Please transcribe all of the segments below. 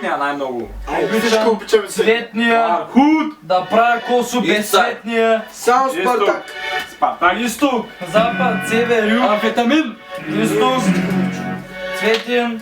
най-много. Всичко обичаме се. Цветния. Худ! Да правя косо без цветния. Само Спартак. Спартак. Изток, запад, север, юг. Амфетамин. Изток. Цветен.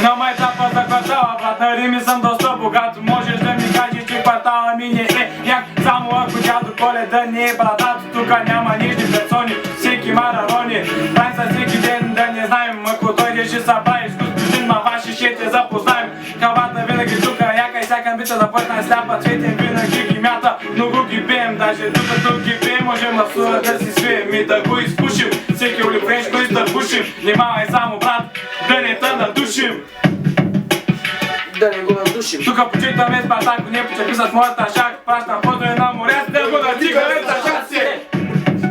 На майтапа за квартала, брат, на Рими съм доста богат. Можеш да ми кажеш, че квартала ми не е як. Само ако дядо Коледа не е брадат. Тука няма нижни персони, всеки марарони. Правим за всеки ден да не знаем. Ако дойдеш ще се правиш господин Маваши, ще те запознаем. Кавата винаги тука, яка и всяка бита да пътна сляпа. Цветен винаги ги мята, много ги пеем. Даже докато ги пеем, можем на сура да си свием и да го изпушим. Всеки олифреншко и да пушим. Внимавай само, брат, да не те надушим. Да не го надушим. Тука почитаме Спартак, не почепи с моята шак. Пращам поздрави на море, с него да цигарета шак си.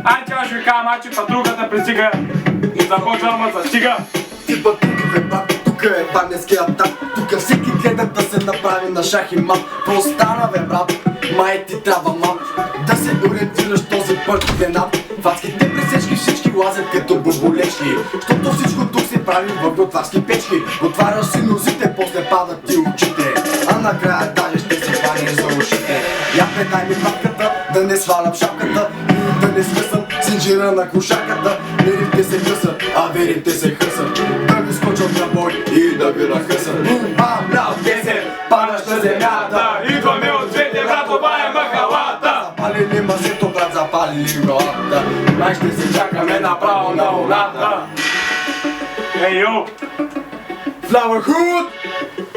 Ай, тя ще ви кажа, мачи, подругата пристига. И започвам да стига. Типа тук е брат, тук е баневския атак. Тук всеки гледа да се направи на шах и мат. Какво стана бе брат? Май ти трябва мат. Да се ориентираш този път денат. Фацките пресечки всички лазят като боболечки. Щото всичко тук се прави в готварски печки. Отваряш си нозите, после падат ти очите. А накрая даже ще се хванеш за ушите. Я дай ми патката, да не свалям шапката. И да не скъсам синджира на кошаката. Нервите се късат, а верите се късат. Да ви скочат на бой и да ви нахъсат. Бам, лял, десет, падаш на земята. Идваме от двете, брат, това е махалата. Запалили мазето, брат, запалили главата. Май ще се чакаме направо на луната. Ей, йо! Flower Hood!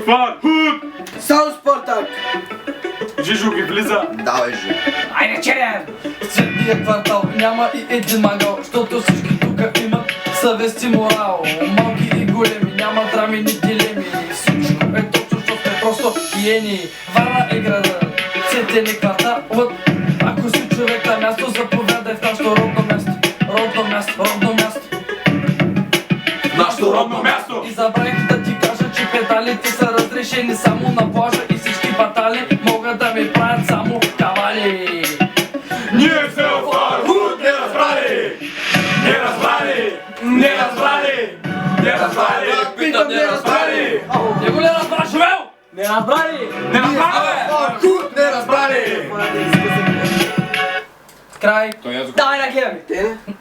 Фар, худ! Само Спартак! Жижо ги влиза. Давай жи. Айде, черен! В цветния квартал няма и един мангал, защото всички тука имат съвест и морал. Малки и големи, няма драми ни дилеми. Всичко е точно, защото сме просто гени. Варна е града, цветен е кварталът. Ако си човек на място, заповядай в нашото родно място. Родно място, родно място. Нашето родно място. И забравих да ти кажа, че педалите са разрешени само на плажа и всички батали могат да ми правят само кавали. Ние сме от Фархуд, не разбрали! Не разбрали! Не разбрали! Не разбрали! Питам, не разбрали! Не го ли разбра, Шумел? Не разбрали! Не разбрали! Фархуд, не разбрали! Край. Той е Давай на гледаме.